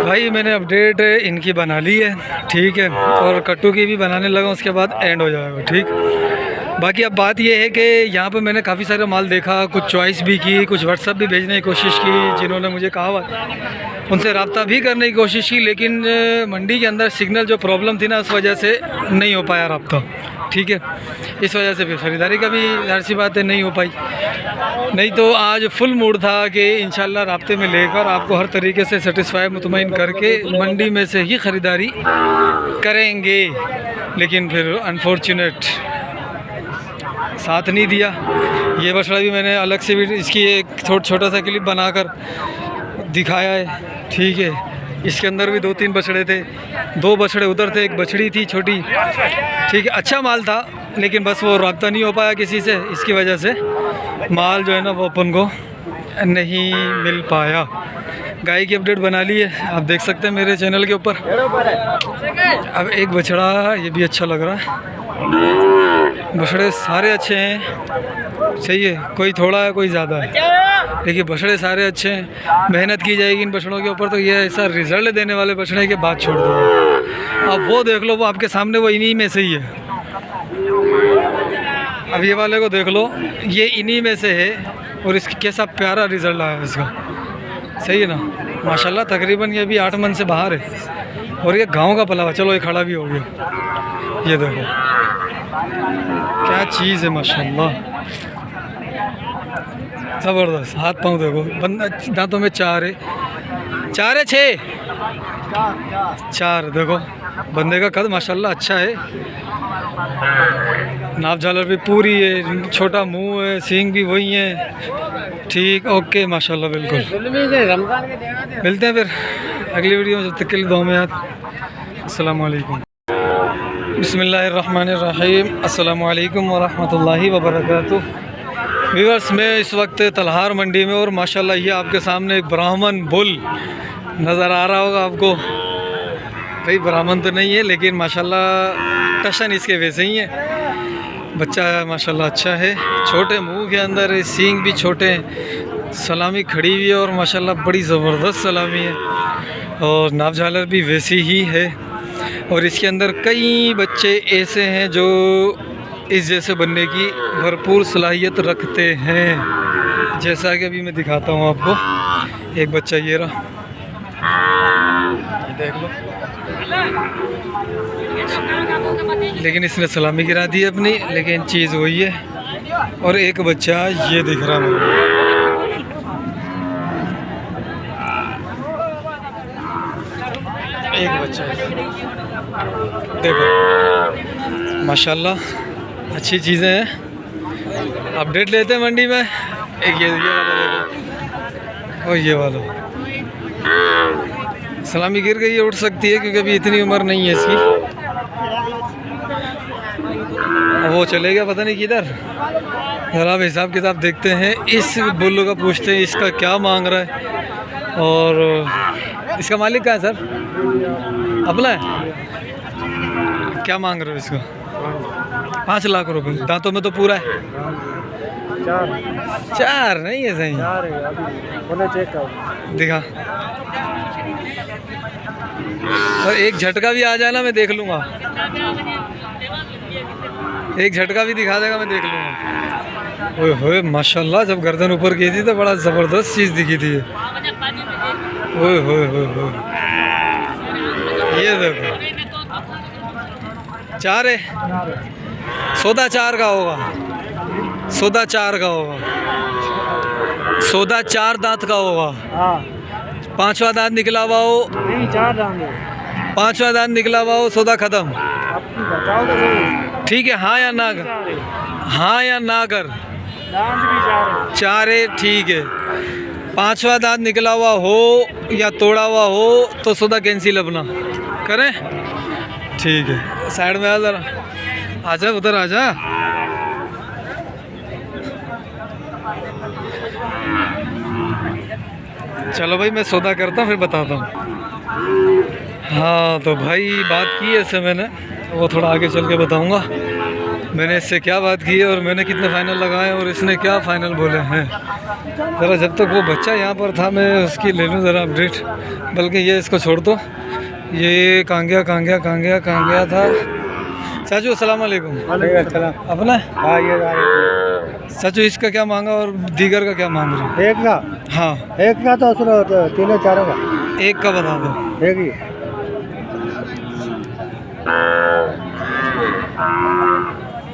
भाई मैंने अपडेट इनकी बना ली है, ठीक है, और कट्टू की भी बनाने लगा, उसके बाद एंड हो जाएगा, ठीक। बाकी अब बात ये है कि यहाँ पे मैंने काफ़ी सारा माल देखा, कुछ चॉइस भी की, कुछ व्हाट्सअप भी भेजने की कोशिश की, जिन्होंने मुझे कहा उनसे रब्ता भी करने की कोशिश की, लेकिन मंडी के अंदर सिग्नल जो प्रॉब्लम थी ना, उस वजह से नहीं हो पाया रब्ता, ठीक है। इस वजह से फिर ख़रीदारी का भी जाहिर सी बात है नहीं हो पाई। नहीं तो आज फुल मूड था कि इंशाल्लाह राब्ते में लेकर आपको हर तरीके से सेटिस्फाई मुतमईन करके मंडी में से ही ख़रीदारी करेंगे, लेकिन फिर अनफॉर्चुनेट साथ नहीं दिया। ये बछड़ा भी मैंने अलग से भी इसकी एक छोटा सा क्लिप बनाकर दिखाया है, ठीक है। इसके अंदर भी 2-3 बछड़े थे, 2 बछड़े उधर थे, एक बछड़ी थी छोटी, ठीक है। अच्छा माल था, लेकिन बस वो रब्ता नहीं हो पाया किसी से, इसकी वजह से माल जो है ना वो अपन को नहीं मिल पाया। गाय की अपडेट बना ली है, आप देख सकते हैं मेरे चैनल के ऊपर। अब एक बछड़ा, ये भी अच्छा लग रहा है, बछड़े सारे अच्छे हैं, सही है, कोई थोड़ा है कोई ज़्यादा है, देखिए बछड़े सारे अच्छे हैं। मेहनत की जाएगी इन बछड़ों के ऊपर तो ये ऐसा रिज़ल्ट देने वाले बछड़े के बाद छोड़ दो। अब वो देख लो, वो आपके सामने वो इन्हीं में से ही है। अब ये वाले को देख लो, ये इन्हीं में से है, और इसकी कैसा प्यारा रिज़ल्ट आया इसका, सही है ना माशाल्लाह। तकरीबन ये भी 8 मन से बाहर है, और ये गांव का पला हुआ। चलो ये खड़ा भी हो गया, ये देखो क्या चीज़ है माशाल्लाह, ज़बरदस्त। हाथ पाँव देखो, दांतों में 4 है, 4 देखो। बंदे का कद माशाल्लाह अच्छा है, नाप झालर भी पूरी है, छोटा मुंह है, सींग भी वही है, ठीक, ओके माशाल्लाह बिल्कुल। मिलते हैं फिर अगली वीडियो में, जब तक के लिए दुआ में याद। अस्सलाम वालेकुम, बिस्मिल्लाहिर्रहमानिर्रहीम, अस्सलाम वालेकुम वरहमतुल्लाहि वबरकातुहू। व्यूअर्स, मैं इस वक्त तलहार मंडी में, और माशाल्लाह ये आपके सामने एक ब्राह्मण बुल नज़र आ रहा होगा आपको। भाई ब्राह्मण तो नहीं है, लेकिन माशाल्लाह टशन इसके वैसे ही है। बच्चा माशाल्लाह अच्छा है, छोटे मुंह के अंदर है, सींग भी छोटे हैं, सलामी खड़ी हुई है, और माशाल्लाह बड़ी ज़बरदस्त सलामी है, और नाप झालर भी वैसी ही है। और इसके अंदर कई बच्चे ऐसे हैं जो इस जैसे बनने की भरपूर सलाहियत रखते हैं, जैसा कि अभी मैं दिखाता हूँ आपको। एक बच्चा ये रहा, ये देख लो, लेकिन इसने सलामी गिरा दी अपनी, लेकिन चीज़ वही है। और एक बच्चा ये दिख रहा मुझे, एक बच्चा देखो माशाल्लाह अच्छी चीज़ें हैं। अपडेट लेते हैं मंडी में। एक ये वाला देखो, और ये वाला सलामी गिर गई है, उठ सकती है, क्योंकि अभी इतनी उम्र नहीं है इसकी। वो चले गया पता नहीं किधर। जरा हिसाब किताब देखते हैं, इस बुल्लू का पूछते हैं इसका क्या मांग रहा है, और इसका मालिक कहाँ है सर? अपना है, क्या मांग रहे हो इसका? 5 लाख रुपए। दांतों में तो पूरा है, 4 नहीं है, सही दिखा। और एक झटका भी आ जाए ना, मैं देख लूँगा, एक झटका भी दिखा देगा, मैं देख लूँगा। ओए होए माशाल्लाह, जब गर्दन ऊपर की थी तो बड़ा ज़बरदस्त चीज़ दिखी थी। ओए होए होए होए, ये देखो 4 है, सौदा 4 का होगा, सौदा 4 का होगा, सौदा 4 दांत का होगा। 5वां दांत निकला हुआ हो, 5वां दांत निकला हुआ हो, सौदा ख़त्म, ठीक है। हाँ या ना कर, हाँ या ना कर, 4 है, ठीक है। 5वां दांत निकला हुआ हो या तोड़ा हुआ हो तो सौदा कैंसिल अपना करें, ठीक है। साइड में आ जरा, आजा उधर आजा। चलो भाई मैं सौदा करता हूँ, फिर बताता हूँ। हाँ तो भाई बात की है इससे मैंने, वो थोड़ा आगे चल के बताऊँगा। मैंने इससे क्या बात की है और मैंने कितने फ़ाइनल लगाए और इसने क्या फ़ाइनल बोले हैं। ज़रा जब तक वो बच्चा यहाँ पर था मैं उसकी ले लूँ ज़रा अपडेट। बल्कि ये इसको छोड़ दो, ये कहाँ गया था। चाचू अस्सलाम वालेकुम। अपना हाँ ये चाचू इसका क्या मांगा और दीगर का क्या मांग रहे हो? एक का हाँ तो सुनो तो तीनों चारों का एक का बता दो। एक ही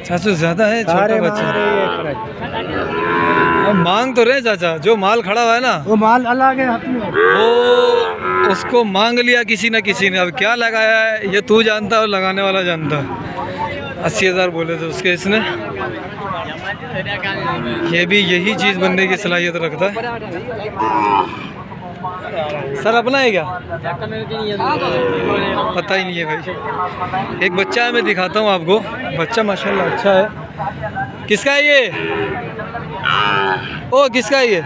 चाचू ज़्यादा है, छोटा सारे बच्चा मांग रहे हैं एक। अब मांग तो रहे चाचा, जो माल खड़ा हुआ है ना वो माल अल्लाह के हाथ में है। वो उसको मांग लिया किसी न किसी ने। अब क्या लगाया है ये तू जानता है और लगाने वाला जानता है। 80,000 बोले थे उसके इसने। ये भी यही चीज़ बनने की सलाहियत रखता है। सर अपना है क्या? पता ही नहीं है भाई। एक बच्चा है, मैं दिखाता हूँ आपको। बच्चा माशाल्लाह अच्छा है। किसका है ये? ओ किसका है ये?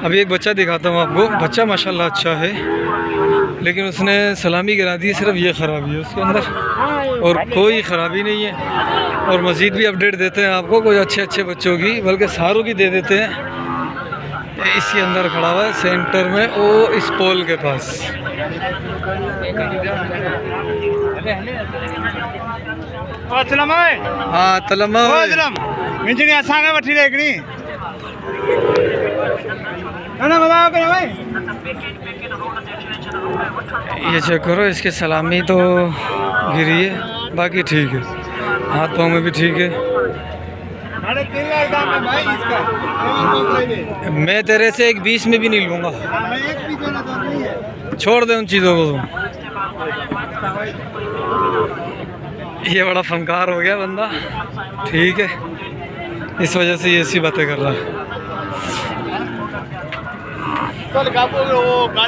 अभी एक बच्चा दिखाता हूँ आपको। बच्चा माशाल्लाह अच्छा है, लेकिन उसने सलामी गिरा दी। सिर्फ ये ख़राबी है उसके अंदर और कोई ख़राबी नहीं है। और मज़ीद भी अपडेट देते हैं आपको कुछ अच्छे बच्चों की, बल्कि सारों की दे देते हैं। इसके अंदर खड़ा हुआ है सेंटर में, वो इस पोल के पास। हाँ तलमा वठी देखनी ये चेक करो, इसके सलामी तो गिरी है, बाकी ठीक है। हाथ पाँव में भी ठीक है। 3.5 लाख दाम है भाई इसका। मैं तेरे से एक 20 में भी नहीं लूँगा। एक भी देना तो नहीं है। छोड़ दे उन चीज़ों को तुम। ये बड़ा फनकार हो गया बंदा, ठीक है, इस वजह से ये ऐसी बातें कर रहा है।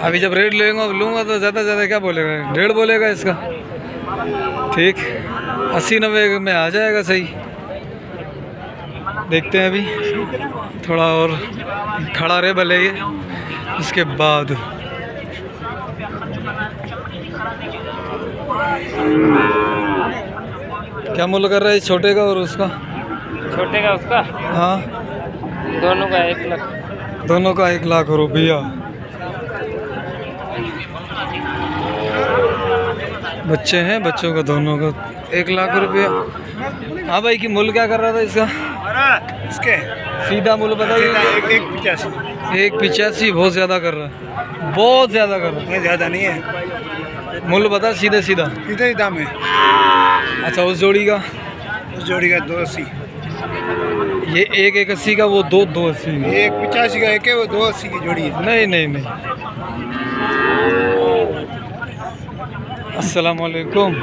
अभी जब रेट लूँगा तो ज़्यादा से ज़्यादा क्या बोलेगा? 1.5 बोलेगा इसका। ठीक 80-90 में आ जाएगा सही। देखते हैं, अभी थोड़ा और खड़ा रहे भले ये, इसके बाद क्या मूल्य कर रहा है इस छोटे का और उसका? छोटे का उसका हाँ दोनों का 1 लाख। दोनों का 1 लाख रुपया। बच्चे हैं, बच्चों का दोनों का 1 लाख रुपया। हाँ भाई की मूल्य क्या कर रहा था इसका? इसके सीधा मूल्य बताइए। 1.85 बहुत ज़्यादा कर रहा है, बहुत ज़्यादा कर रहा है। ज़्यादा नहीं है, मूल्य बता सीधा इतना ही दाम है। अच्छा उस जोड़ी का? उस जोड़ी का 280। ये 1.81 का, वो 280। 1.85 का एक है, वो 280 की जोड़ी है। नहीं। अस्सलाम वालेकुम।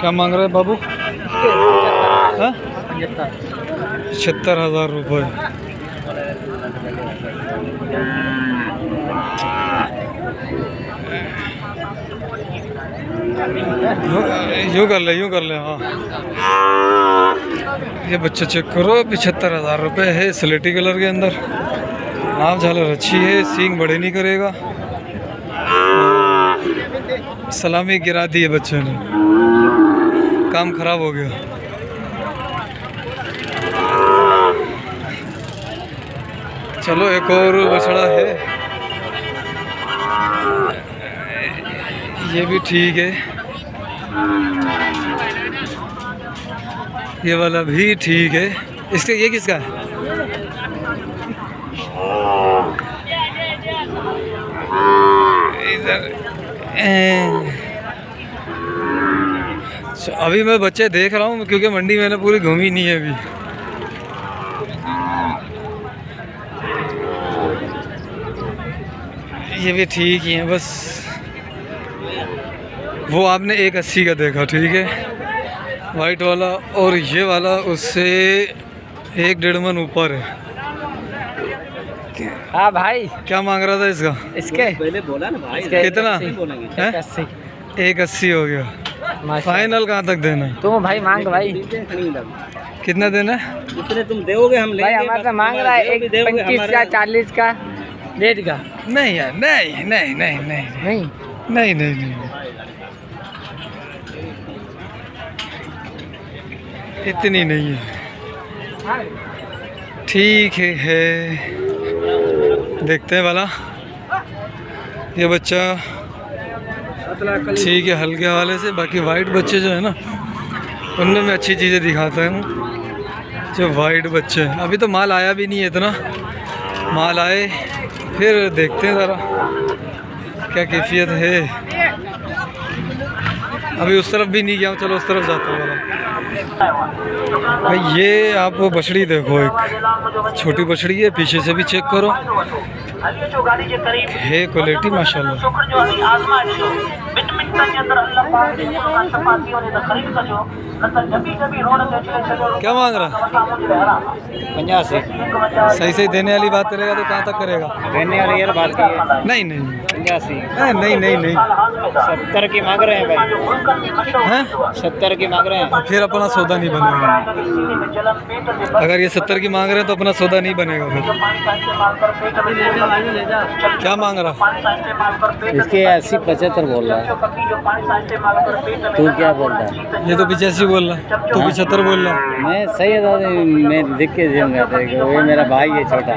क्या मांग रहे हैं बाबू? 75,000 रुपये। यूँ कर ले हाँ। ये बच्चा चेक करो, 75,000 रुपये है, स्लेटी कलर के अंदर। नाप झालर अच्छी है, सींग बड़े नहीं करेगा। सलामी गिरा दी है बच्चे ने, काम खराब हो गया। चलो एक और बछड़ा है, ये भी ठीक है, ये वाला भी ठीक है। इसके ये किसका है? इधर अभी मैं बच्चे देख रहा हूँ क्योंकि मंडी मैंने पूरी घूमी नहीं है अभी। ये भी ठीक ही है, बस वो आपने 1.80 का देखा, ठीक है, वाइट वाला, और ये वाला उससे 1-1.5 मन ऊपर है। हाँ भाई क्या मांग रहा था इसका? इसके पहले बोला ना भाई, कितना? 180। 1.80 हो गया। फाइनल कहाँ तक देना है? तुम भाई मांग भाई, कितना देना है? जितने तुम दोगे हम भाई हमारा तो मांग रहा है 25 का, 40 का, 1.5 का। नहीं यार, नहीं। इतनी नहीं है, ठीक है। देखते हैं वाला ये बच्चा ठीक है हल्के हवाले से। बाकी वाइट बच्चे जो है ना उनमें मैं अच्छी चीज़ें दिखाता हूँ। जो वाइट बच्चे हैं अभी तो माल आया भी नहीं है, इतना माल आए फिर देखते हैं ज़रा क्या कैफियत है। अभी उस तरफ भी नहीं गया हूँ, चलो उस तरफ जाता हूँ वाला। भाई ये आप बछड़ी देखो, एक छोटी बछड़ी है, पीछे से भी चेक करो, है क्वालिटी माशाल्लाह। क्या मांग रहा? 85। सही सही देने वाली बात करेगा तो कहाँ तक करेगा? देने वाली यार बात की है। नहीं नहीं 85। नहीं नहीं नहीं 70 की मांग रहे हैं भाई। हैं? 70 की मांग रहे हैं। फिर अपना सौदा नहीं बनेगा। अगर ये 70 की मांग रहे हैं तो अपना सौदा नहीं बनेगा फिर। क्या मांग रहा? इसके 80-75 बोल रहा है। तू क्या बोल रहा है? ये तो 85 बोल रहा है, तू 75 बोल रहा है। मैं सही है दादा, मैं देख के दूंगा। ये मेरा भाई है छोटा।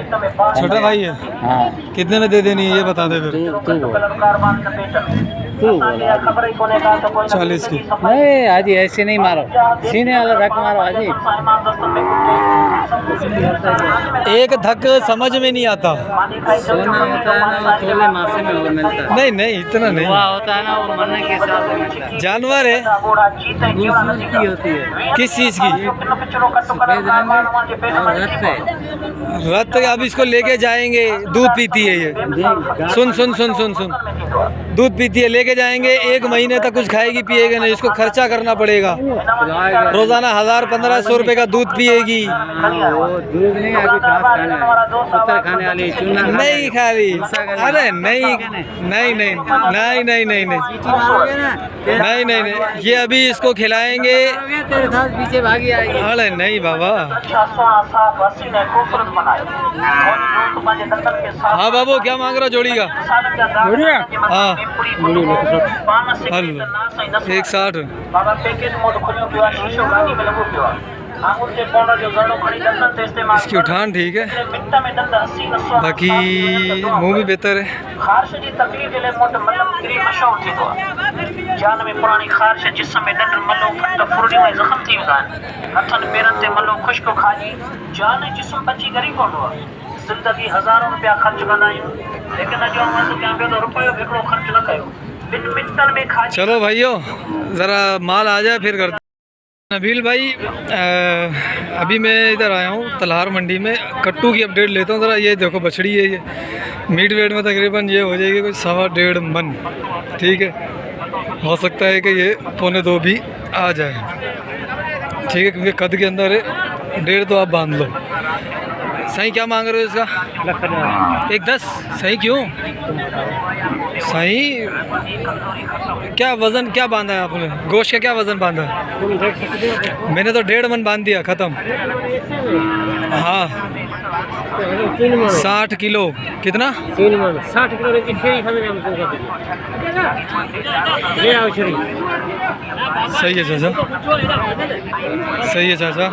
छोटा भाई है? हाँ कितने में दे देनी है ये बता दे फिर। तू बोल 40 की। नहीं हाजी ऐसे नहीं मारो, सीने वाला धक्का मारो हाजी। एक धक समझ में नहीं आता। सोना होता है ना थोड़े मासे में और मिलता है। नहीं नहीं इतना नहीं, हुआ होता है ना वो मरने के हिसाब से मिलता है। जानवर है। दूसरी की होती है किस चीज़ की? सफेद रंग और रत है। रत अब इसको लेके जाएंगे, दूध पीती है ये। सुन सुन सुन सुन सुन, दूध पीती है, लेके जाएंगे 1 महीने तक कुछ खाएगी पिएगी नहीं, इसको खर्चा करना पड़ेगा। रोजाना 1000-1500 रुपए का दूध पिएगी। वो दूध नहीं अभी घास खाने पत्थर खाने वाली चूना नहीं खा रही। अरे नहीं नहीं नहीं नहीं नहीं नहीं नहीं नहीं नहीं नहीं, ये अभी इसको खिलाएंगे। तेरे साथ पीछे भागी आएगी। अरे नहीं बाबा। हाँ बाबू क्या मांग रहा जोड़ी का? हाँ 160। इसकी उठान ठीक है, बाकी मुंह भी बेहतर है। जान में पुरानी खारिश जिस्म में डंडर मलो त फुरडी में जख्म थी वजान हथन पेरन ते मलो खुश्क खाजी जान जिस्म बची गरी कोंडो जिंदगी हज़ारों रुपया खर्च कंदा आहियूं लेकिन अॼु आवां तो क्या तो रुपयो हिकिड़ो खर्च न कयो। 2 मिनटन में खाजी। चलो भाइयों ज़रा माल आ जाए फिर करते। नबील भाई अभी मैं इधर आया हूँ तलहार मंडी में, कट्टू की अपडेट लेता हूँ ज़रा। ये देखो बछड़ी है, ये मीट वेट में तकरीबन ये हो जाएगी कुछ 1.5 मन। ठीक है, हो सकता है कि ये 1.25 भी आ जाए। ठीक है, क्योंकि कद के अंदर है, 1.5 तो आप बांध लो। सही क्या मांग रहे हो इसका? 1.10। सही क्यों सही? क्या वज़न क्या बांधा है आपने? गोश्त का क्या वज़न बांधा है? मैंने तो 1.5 मन बांध दिया, ख़त्म। हाँ 60 किलो। कितना? 3 मन 60 किलो रहती है। सही है चाचा, सही है चाचा।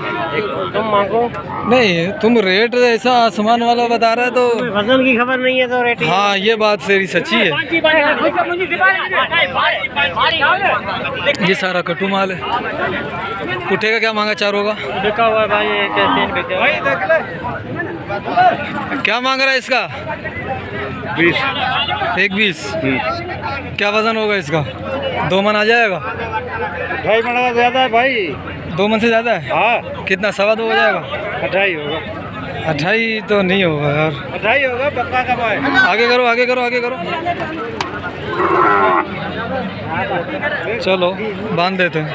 तुम मांगो। नहीं तुम रेट ऐसा आसमान वाला बता रहा है तो वजन की खबर नहीं है तो रेट। हाँ ये बात तेरी सच्ची है। ये सारा कट्टू माल है। पुट्ठे का क्या मांगा? 4 होगा। बिका हुआ है भाई, 3 बिके भाई। देख ले क्या मांग रहा है इसका? 20। 1.20। क्या वज़न होगा इसका? 2 मन आ जाएगा? 2.5 मन का ज़्यादा है भाई। 2 मन से ज़्यादा है? हाँ कितना? 2.25 हो जाएगा? 2.5 होगा। 2.5 तो नहीं होगा यार। 2.5 होगा पक्का का भाई। आगे करो आगे करो आगे करो। चलो बांध देते हैं।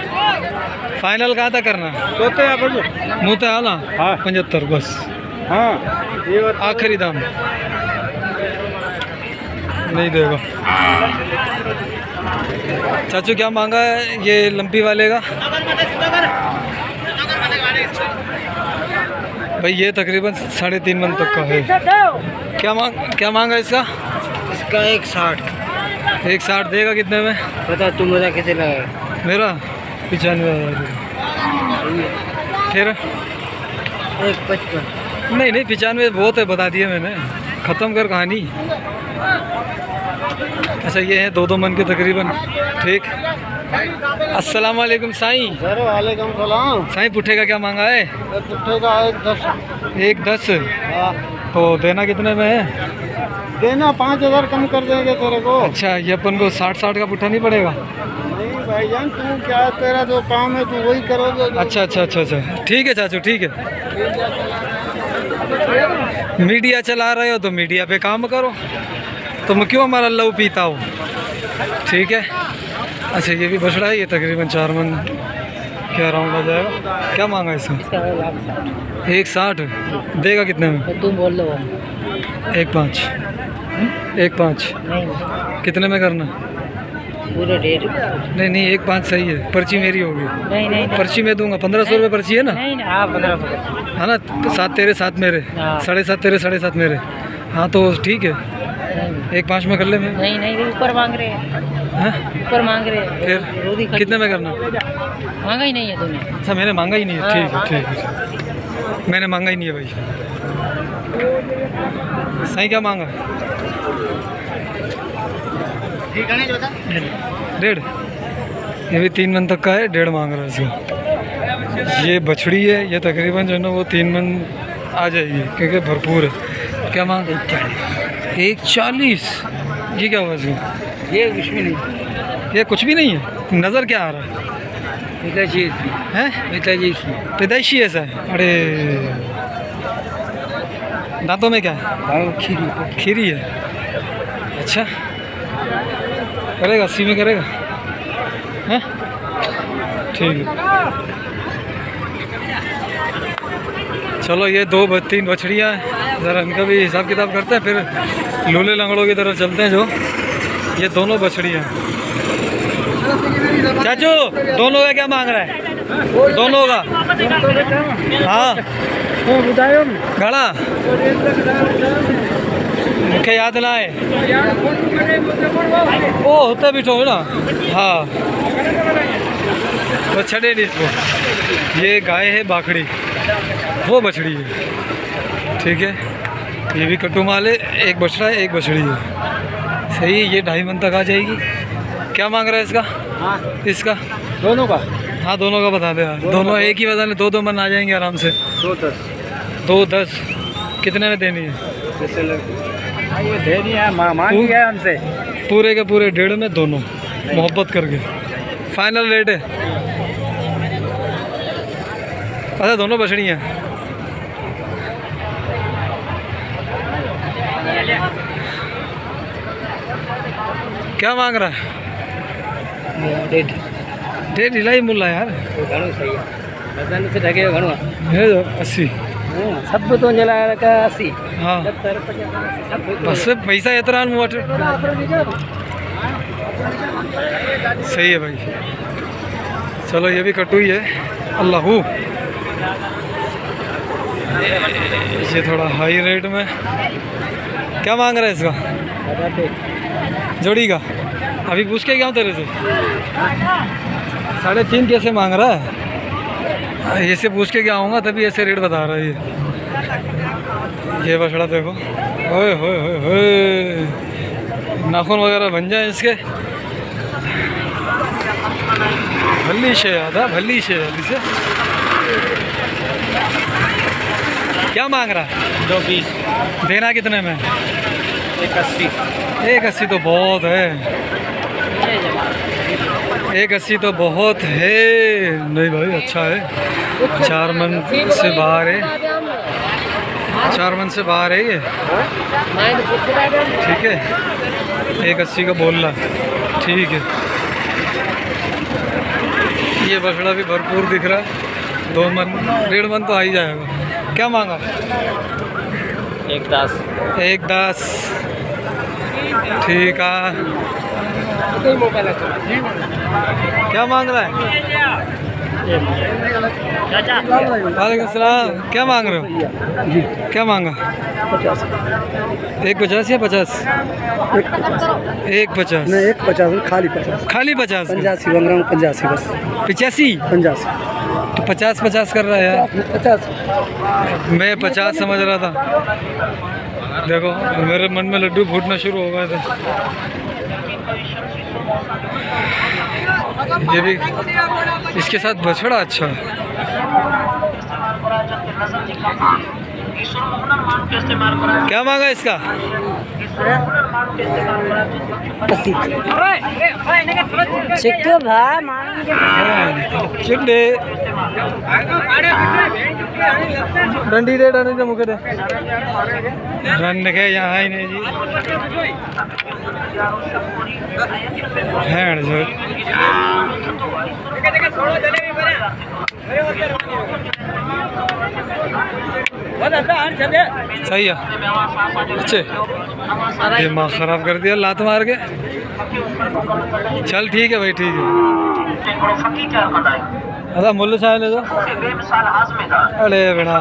फाइनल कहाँ तक करना है? मुँह तो आना। हाँ 75 बस। हाँ आखिरी दाम नहीं देगा। चाचू क्या मांगा है ये लंपी वाले का? भाई ये तकरीबन 3.5 मन तक का है। क्या मांगा इसका? इसका 160। 160 देगा कितने में? पता तुम मुझे कैसे लगा? मेरा 95,000। फिर 155। नहीं नहीं 95 बहुत है, बता दिया मैंने, ख़त्म कर कहानी। अच्छा ये है 2-2 मन के तकरीबन। ठीक, अस्सलाम वालेकुम साईं। अरे वालेकुम सलाम। साईं पुट्ठे का क्या मांगा है? पुट्ठे का 110। 110। हाँ, तो देना कितने में है? देना 5000 कम कर देंगे तेरे को। अच्छा ये अपन को 60-60 का पुट्ठा नहीं पड़ेगा? नहीं भाईजान, तू क्या, तेरा जो काम है तू वही करोगे। अच्छा अच्छा अच्छा अच्छा, ठीक है चाचू, ठीक है। मीडिया चला रहे हो तो मीडिया पे काम करो, तुम क्यों हमारा लव पीता हो? ठीक है। अच्छा ये भी बछड़ा है, ये तकरीबन 4 मन क्या राउंड आ जाएगा। क्या मांगा इसका? 160। देगा कितने में? तुम बोल लो। 1.5। 1.5 नहीं, कितने में करना? पूरे 1.5। नहीं नहीं 1.5 सही है, पर्ची मेरी होगी। नहीं नहीं पर्ची मैं दूंगा, 1500 रुपये पर्ची है ना? नहीं, हाँ 1500। है ना? 7 तेरे 7 मेरे, हाँ। 7.5 तेरे 7.5 मेरे। हाँ तो ठीक है, 1.5 में कर ले। मैं नहीं नहीं, ऊपर मांग रहे हैं, हाँ? ऊपर मांग रहे हैं। फिर कितने में करना? मांगा ही नहीं है तूने। अच्छा मैंने मांगा ही नहीं है। ठीक है ठीक है, मैंने मांगा ही नहीं है भाई। सही क्या मांगा? 1.5। ये भी 3 मन तक का है, 1.5 मांग रहा है इसका। ये बछड़ी है, ये तकरीबन जो है ना वो 3 मन आ जाएगी क्योंकि भरपूर है। क्या मांग? 140। ये क्या हुआ इसका? ये कुछ भी नहीं, ये कुछ भी नहीं है। नज़र क्या आ रहा है? पिताजी हैं? पिताजी पैदाइशी ऐसा है? अरे दांतों में क्या है? खीरी। खीरी है। अच्छा करेगा, 80 में करेगा? हैं? ठीक है। चलो ये 2-3 बछड़ियाँ हैं, ज़रा इनका भी हिसाब किताब करते हैं, फिर लूले लंगड़ों की तरफ चलते हैं। जो ये दोनों बछड़ियाँ हैं। चाचू दोनों का क्या मांग रहा है? दोनों का? हाँ घड़ा मुख्य याद ना है ओ होता भी ठो ना। हाँ वो छड़े नहीं इसको। ये गाय है बाखड़ी, वो बछड़ी है। ठीक है, ये भी कट्टू माल है, एक बछड़ा है एक बछड़ी है। सही, ये 2.5 मन तक आ जाएगी। क्या मांग रहा है इसका? इसका दोनों का? हाँ दोनों का बता दे यार। दोनों एक ही बता, 2-2 मन आ जाएंगे आराम से। 2.10 कितने में देनी है? ये देनी है, मांगी है हमसे। पूरे के पूरे 1.5 में दोनों मोहब्बत करके फाइनल रेट है। अच्छा दोनों बछड़ी हैं। क्या मांग रहा है? 1.5 ढिलाई मुल्ला यार। से ढके है जो 80। सब तो जला का 80। हाँ बस पैसा एतरान मुआट सही है भाई। चलो ये भी कट्टू ही है। अल्लाह ये थोड़ा हाई रेट में। क्या मांग रहा है इसका? जोड़ी का अभी पूछ के क्या हूँ तेरे से? 3.5 कैसे मांग रहा है? ऐसे पूछ के क्या आऊँगा तभी ऐसे रेट बता रहा है ये बछड़ा देखो। ओए होए होए होए, नाखून वगैरह बन जाए इसके। भल्ली शे आधा भल्ली शे इसे। क्या मांग रहा है? 2.20। देना कितने में? 1.80। 1.80 तो बहुत है। 1.80 तो बहुत है। नहीं भाई अच्छा है, 4 मन से बाहर है। 4 मन से बाहर है ये। ठीक है 1.80 का बोल रहा। ठीक है ये बछड़ा भी भरपूर दिख रहा है। 2 मन 1.5 मन तो आ ही जाएगा। क्या मांगा? 1.10। 1.10 ठीक है। क्या मांग रहा है? वालेकुम सलाम। क्या मांग रहे हो? जी क्या मांगा? 150 या 50? 150। नहीं 150 खाली 50 खाली 50 का? 85 बन रहा हूँ 85 बस 85? 85 तो 50 कर रहा है यार। 50 मैं 50 समझ रहा था। देखो मेरे मन में लड्डू फूटना शुरू हो गए थे। ये भी इसके साथ बछड़ा अच्छा है। क्या मांगा इसका? चिड्डे डंडी दे डंडी दे मुके दे रन के यहाँ ही नहीं जी। है जो सही है। अच्छे दिमाग खराब कर दिया लात मार के। चल ठीक है भाई ठीक है। अदा मुल्ल चाहे ले जाओ। अरे बेटा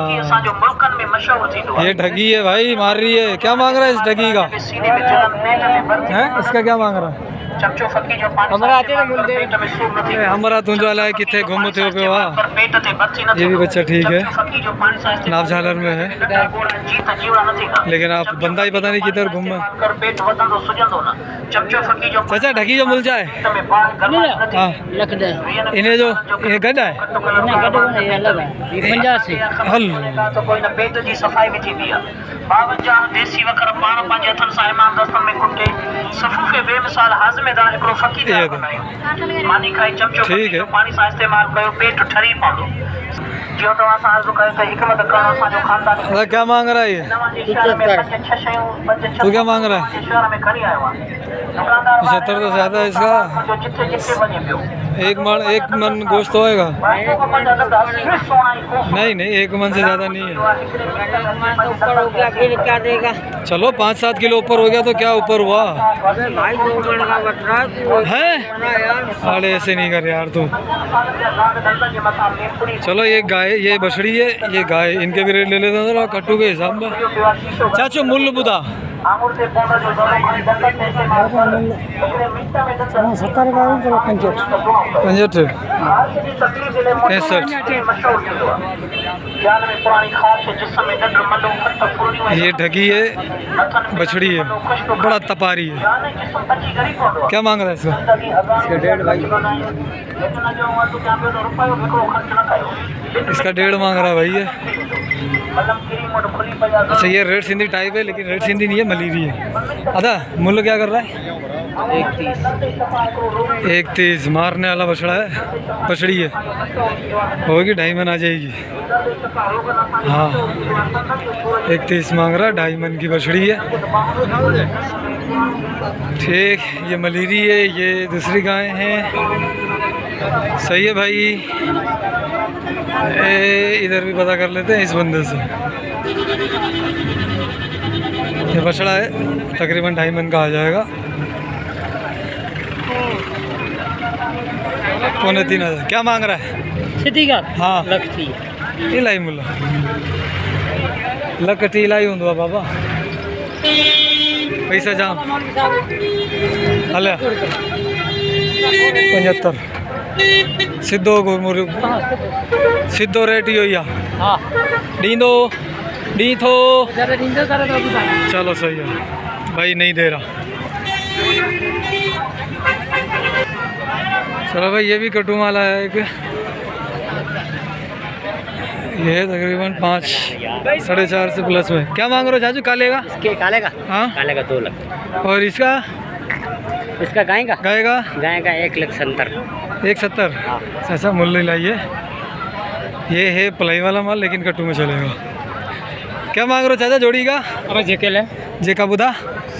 ये ठगी है भाई, मार रही है। क्या मांग रहा है इस ठगी का? हैं इसका क्या मांग रहा है? हमारा तुंजो वाला है कितने घूमते हो पे वाह। ये भी बच्चा ठीक है, नाव झालर में है, लेकिन आप बंदा ही पता नहीं किधर घूम। चाचा ढकी जो मिल जाए। हाँ इन्हें जो ये गड्ढा है हल सफाई में थी दिया 52 देसी वकर पान पंज हथन साइमान दस्तन में कुटे सफूफे बेमिसाल हाजमेदार एकरो फकीर बनायो मानी खाई चमचो ठीक है। पानी सा इस्तेमाल कयो पेट ठरी पांदो जो तो असा अर्ज कयो त हिकमत करण सा जो खानदान अदा क्या मांग रहा है ये? तू क्या मांग रहा है? शहर में खड़ी आयो 75 तो ज्यादा है इसका। जो जिथे जिथे वने पियो एक मन गोश्त होएगा। नहीं नहीं 1 मन से ज़्यादा नहीं है। चलो 5-7 किलो ऊपर हो गया तो क्या ऊपर हुआ है? अरे ऐसे नहीं कर यार तू। चलो ये गाय ये बछड़ी है, ये गाय, इनके भी रेट ले लेते हैं जरा कट्टू के हिसाब में। चाचो मूल्य बुधा 70 का 65 ये ढगी है, बछड़ी है, बड़ा तपारी है। क्या मांग रहा है इसका? इसका 1.5 मांग रहा है भाई ये। अच्छा ये रेड सिंधी टाइप है, लेकिन रेड सिंधी नहीं है, मलीरी है। अदा मूल्य क्या कर रहा है? 130 मारने वाला बछड़ा है, बछड़ी है, होगी 2.5 मन आ जाएगी। हाँ 130 मांग रहा है, 2.5 मन की बछड़ी है। ठीक, ये मलीरी है, ये दूसरी गाय हैं। सही है भाई। इधर भी पता कर लेते हैं इस बंदे से। ये बछड़ा है, तकरीबन 2.5 मन का आ जाएगा। 2.5-3 क्या मांग रहा है? हाँ इलाई मुला लकटी इलाई हूँ बाबा पैसा जाम हले 75 सीधो गुरमुरी सीधो रेट ही हुई ॾींदो डी थो। चलो सही है भाई, नहीं दे रहा। चलो भाई ये भी कटू माला है एक, ये है तकरीबन 5-4.5 से प्लस में। क्या मांग रहे हो चाचू? काले का? काले का? हाँ काले का 2 लाख। और इसका गाय का? गाय का 1,70,000। 1,70,000। अच्छा मूल्य लाइए। ये है पलाई वाला माल, लेकिन कट्टू में चलेगा। क्या मांग रहे हो चाचा जोड़ी का? अरे जेका बुधा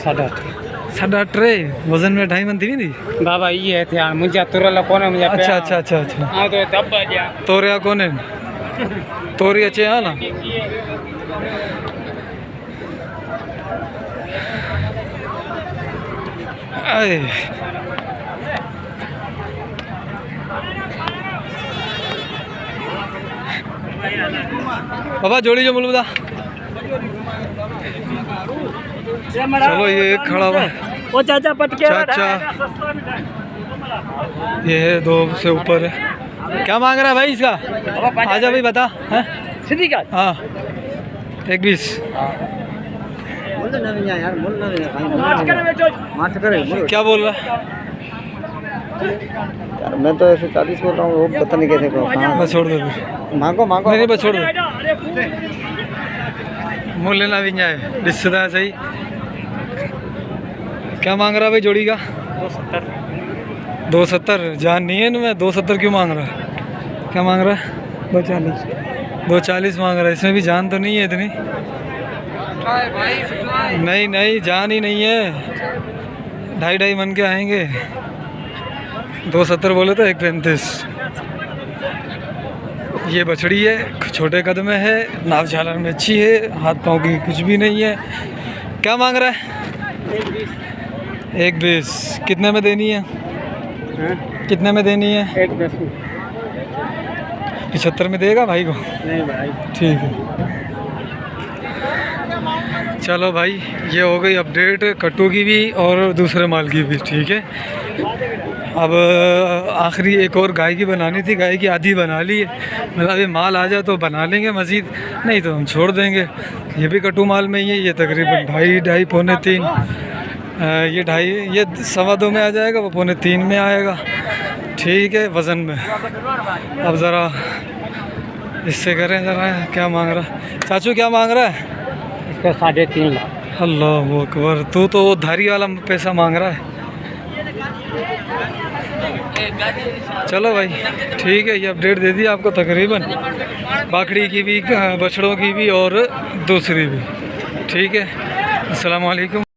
8.5 वजन में 2.5 मन थी नहीं बाबा ये थे मुझे तुरला कोने मुझे। अच्छा अच्छा अच्छा अच्छा हां तो तब जा तोरिया कोने तोरी अच्छे है ना। आए बाबा जोड़ी जो मुलबदा। चलो ये एक खड़ा हुआ है वो चाचा पटके चाचा, ये है 2 से ऊपर है। क्या मांग रहा है भाई इसका? आजा भाई बता। हैं? सीधी का हाँ 120। क्या बोल रहा है? यार मैं तो ऐसे 40 बोल रहा हूँ, वो पता नहीं कैसे बस छोड़ दो, मांगो मांगो। नहीं बस छोड़ दो। मूल्य ना भी जाए रिश्तेदार सही। क्या मांग रहा है भाई जोड़ी का? 270। जान नहीं है इनमें, 270 क्यों मांग रहा है? क्या मांग रहा है? 240 मांग रहा है। इसमें भी जान तो नहीं है इतनी। नहीं नहीं जान ही नहीं है, 2.5 मन के आएंगे। 270 बोले तो 135। ये बछड़ी है, छोटे कद में है, नाव झालर में अच्छी है, हाथ पाँव की कुछ भी नहीं है। क्या मांग रहा है? 120। कितने में देनी है? कितने में देनी है? 75 में देगा भाई को? नहीं भाई ठीक है। चलो भाई ये हो गई अपडेट कट्टू की भी और दूसरे माल की भी। ठीक है, अब आखिरी एक और गाय की बनानी थी, गाय की आधी बना ली है। मतलब ये माल आ जाए तो बना लेंगे मज़ीद, नहीं तो हम छोड़ देंगे। ये भी कट्टू माल में ही है, ये तकरीबन 2.5 पौने 3। ये 2.5, ये 2.25 में आ जाएगा, वो पौने 3 में आएगा। ठीक है वज़न में। अब ज़रा इससे करें ज़रा। क्या मांग रहा चाचू? क्या मांग रहा है? इसका 3.5 लाख। अल्लाह अकबर, तू तो धारी वाला पैसा मांग रहा है। चलो भाई ठीक है, ये अपडेट दे दी आपको तकरीबन बाकड़ी की भी, बछड़ों की भी और दूसरी भी। ठीक है, अस्सलाम वालेकुम।